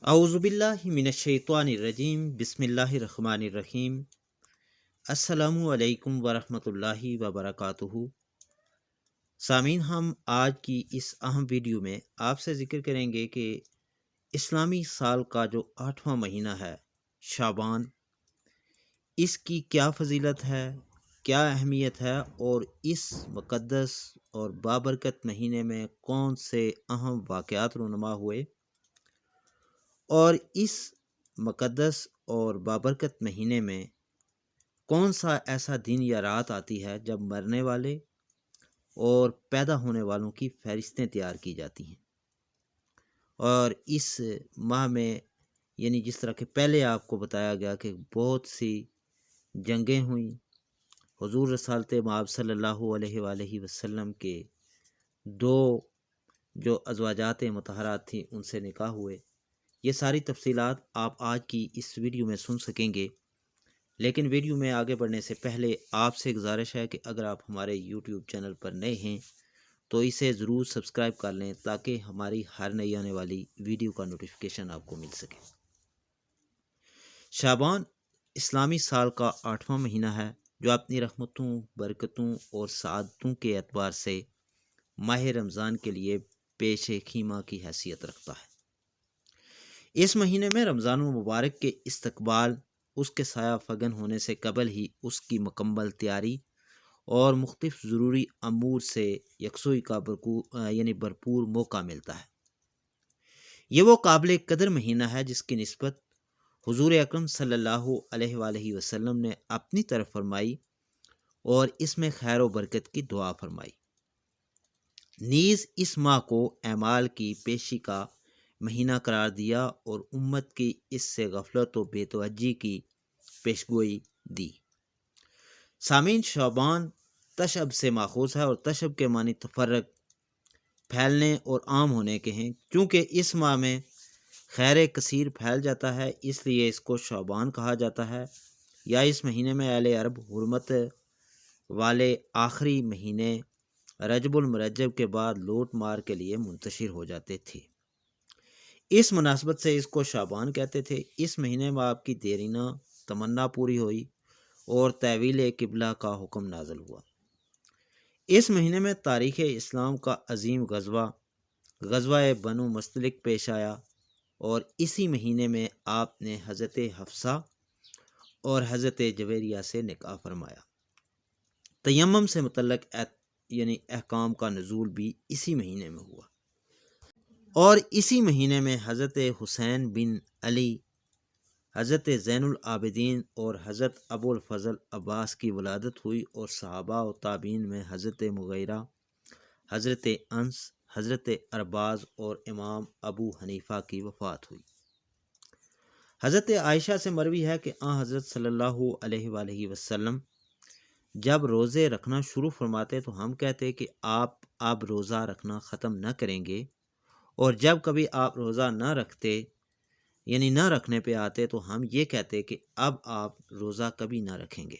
अऊज़ुबिल्लाहि मिनश्शैतानिर्रजीम बिस्मिल्लाहिर्रहमानिर्रहीम। अस्सलामु अलैकुम वरहमतुल्लाहि वबरकातुहू। सामीन, हम आज की इस अहम वीडियो में आपसे ज़िक्र करेंगे कि इस्लामी साल का जो 8वां महीना है शाबान, इसकी क्या फ़जीलत है, क्या अहमियत है और इस मुक़द्दस और बाबरकत महीने में कौन से अहम वाक़यात रूनुमा हुए और इस मुक़द्दस और बाबरकत महीने में कौन सा ऐसा दिन या रात आती है जब मरने वाले और पैदा होने वालों की फ़हरिस्तें तैयार की जाती हैं। और इस माह में यानी जिस तरह के पहले आपको बताया गया कि बहुत सी जंगें हुई, हुज़ूर रसालत मआब सल्लल्लाहु अलैहि वसल्लम के दो जो अज़वाजात मुतहरात थी उनसे निकाह हुए। ये सारी तफसीलात आप आज की इस वीडियो में सुन सकेंगे। लेकिन वीडियो में आगे बढ़ने से पहले आपसे गुजारिश है कि अगर आप हमारे यूट्यूब चैनल पर नए हैं तो इसे ज़रूर सब्सक्राइब कर लें ताकि हमारी हर नई आने वाली वीडियो का नोटिफिकेशन आपको मिल सके। शाबान इस्लामी साल का 8वां महीना है जो अपनी रहमतों, बरकतों और सआदतों के एतबार से माह रमज़ान के लिए पेश खीमा की हैसियत रखता है। इस महीने में रमज़ान मुबारक के इस्तकबाल, उसके साया फगन होने से कबल ही उसकी मुकम्मल तैयारी और मुख्तलिफ ज़रूरी अमूर से यकसोई का भरपूर मौका मिलता है। ये वो काबिल कदर महीना है जिसकी निस्बत हुज़ूर अकरम सल्लल्लाहु अलैहि वसल्लम ने अपनी तरफ फरमाई और इसमें खैर व बरकत की दुआ फरमाई। नीज़ इस माह को एमाल की पेशी का महीना करार दिया और उम्मत की इससे गफलत व बेतवज्जी की पेशगोई दी। सामीन, शाबान तशब से माखूज है और तशब के मानी तफर्रक, फैलने और आम होने के हैं। क्योंकि इस माह में खैर कसीर फैल जाता है इसलिए इसको शाबान कहा जाता है। या इस महीने में अहले अरब हुर्मत वाले आखिरी महीने रजबुल मुरज्जब के बाद लौट मार के लिए मुंतशिर हो जाते थे। इस मुनासबत से इसको शाबान कहते थे। इस महीने में आपकी देरीना तमन्ना पूरी हुई और तवील किबला का हुक्म नाजल हुआ। इस महीने में तारीख़ इस्लाम का अजीम गज़वा बनु मुस्तलिक पेश आया और इसी महीने में आपने हज़रत हफ्सा और हज़रत जवेरिया से निकाह फरमाया। तयम्मुम से मुतल्लक यानी अहकाम का नुज़ूल भी इसी महीने में हुआ और इसी महीने में हज़रत हुसैन बिन अली, हज़रत ज़ैनुल आबिदीन और हज़रत अबुल फ़ज़ल अब्बास की वलादत हुई और सहाबा और ताबीन में हज़रत मुग़ीरा, हज़रत अंस, हज़रत अरबाज़ और इमाम अबू हनीफ़ा की वफ़ात हुई। हज़रत आयशा से मरवी है कि हज़रत सल्लल्लाहु अलैहि वसल्लम जब रोज़े रखना शुरू फरमाते तो हम कहते कि आप अब रोज़ा रखना ख़त्म न करेंगे, और जब कभी आप रोज़ा न रखते यानी न रखने पे आते तो हम ये कहते कि अब आप रोज़ा कभी ना रखेंगे।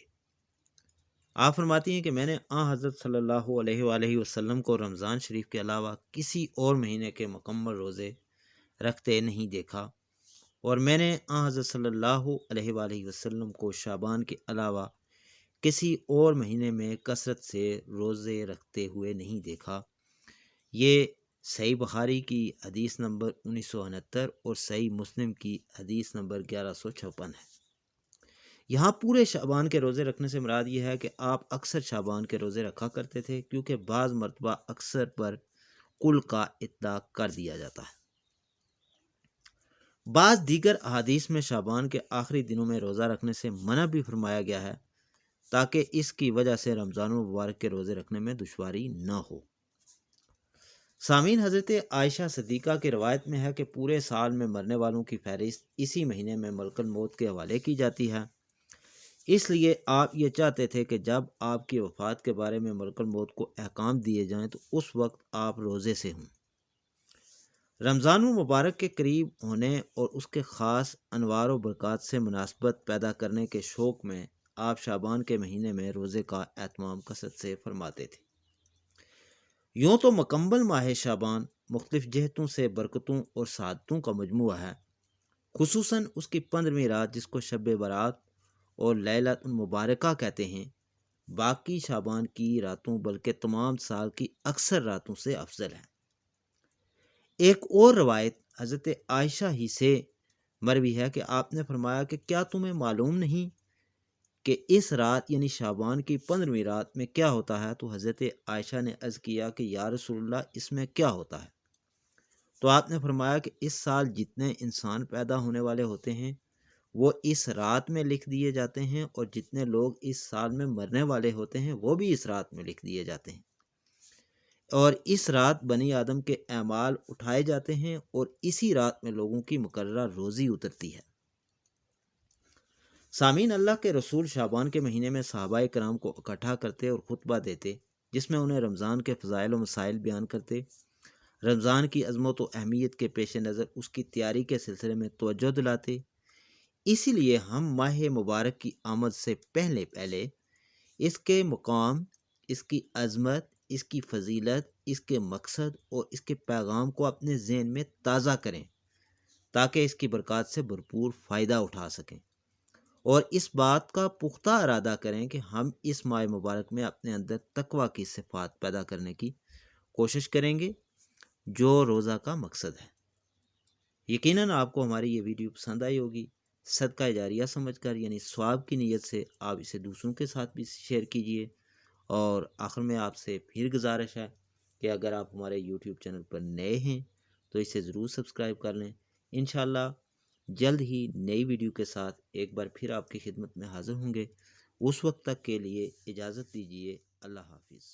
आप फरमाती हैं कि मैंने हज़रत सल्लल्लाहु अलैहि वसल्लम को रमज़ान शरीफ के अलावा किसी और महीने के मुकम्मल रोज़े रखते नहीं देखा, और मैंने हज़रत सल्लल्लाहु अलैहि वसल्लम को शाबान के अलावा किसी और महीने में कसरत से रोज़े रखते हुए नहीं देखा। ये सही बुखारी की हदीस नंबर 1969 और सही मुस्लिम की हदीस नंबर 1156 है। यहाँ पूरे शाबान के रोज़े रखने से मुराद ये है कि आप अक्सर शाबान के रोज़े रखा करते थे, क्योंकि बाज़ मरतबा अक्सर पर कुल का इत्लाक़ कर दिया जाता है। बाज़ दीगर अहादीस में शाबान के आखिरी दिनों में रोज़ा रखने से मना भी फरमाया गया है ताकि इसकी वजह से रमज़ान मुबारक के रोज़े रखने में दुश्वारी न हो। सामीन, हज़रत आयशा सदीक़ा की रवायत में है कि पूरे साल में मरने वालों की फहरिस्त इसी महीने में मलकुल मौत के हवाले की जाती है। इसलिए आप ये चाहते थे कि जब आपकी वफ़ात के बारे में मलकुल मौत को अहकाम दिए जाएं तो उस वक्त आप रोज़े से हों। रमज़ान मुबारक के करीब होने और उसके ख़ास अनवार व बरक़ात से मुनासबत पैदा करने के शौक़ में आप शाबान के महीने में रोज़े का एहतमाम कसरत से फरमाते थे। यूँ तो मुकम्मल माह शाबान मुख्तलिफ़ जहतों से बरकतों और सआदतों का मजमुआ है, خصوصاً اس کی 15ویں رات جس کو شب برات اور لیلۃ المبارکہ کہتے ہیں، باقی شعبان کی راتوں بلکہ تمام سال کی اکثر راتوں سے افضل ہے۔ ایک اور روایت حضرت عائشہ ہی سے مروی ہے کہ آپ نے فرمایا کہ کیا تمہیں معلوم نہیں کہ اس رات یعنی شعبان کی 15ویں رات میں کیا ہوتا ہے؟ تو حضرت عائشہ نے عرض کیا کہ یا رسول اللہ اس میں کیا ہوتا ہے؟ تو آپ نے فرمایا کہ اس سال جتنے انسان پیدا ہونے والے ہوتے ہیں وہ اس رات میں لکھ دیے جاتے ہیں، اور جتنے لوگ اس سال میں مرنے والے ہوتے ہیں وہ بھی اس رات میں لکھ دیے جاتے ہیں، اور اس رات بنی آدم کے اعمال اٹھائے جاتے ہیں، اور اسی رات میں لوگوں کی مقررہ روزی اترتی ہے۔ سامعین، اللہ کے رسول شعبان کے مہینے میں صحابہ کرام کو اکٹھا کرتے اور خطبہ دیتے، جس میں انہیں رمضان کے فضائل و مسائل بیان کرتے، رمضان کی عظمت و اہمیت کے پیش نظر اس کی تیاری کے سلسلے میں توجہ دلاتے۔ اسی لیے ہم ماہ مبارک کی آمد سے پہلے اس کے مقام، اس کی عظمت، اس کی فضیلت، اس کے مقصد اور اس کے پیغام کو اپنے ذہن میں تازہ کریں، تاکہ اس کی برکات سے بھرپور فائدہ اٹھا سکیں، اور اس بات کا پختہ ارادہ کریں کہ ہم اس ماہ مبارک میں اپنے اندر تقوی کی صفات پیدا کرنے کی کوشش کریں گے، جو روزہ کا مقصد ہے۔ یقیناً آپ کو ہماری یہ ویڈیو پسند آئی ہوگی۔ صدقہ جاریہ سمجھ کر یعنی ثواب کی نیت سے آپ اسے دوسروں کے ساتھ بھی شیئر کیجیے، اور آخر میں آپ سے پھر گزارش ہے کہ اگر آپ ہمارے یوٹیوب چینل پر نئے ہیں تو اسے ضرور سبسکرائب کر لیں۔ انشاءاللہ جلد ہی نئی ویڈیو کے ساتھ ایک بار پھر آپ کی خدمت میں حاضر ہوں گے۔ اس وقت تک کے لیے اجازت دیجیے۔ اللہ حافظ۔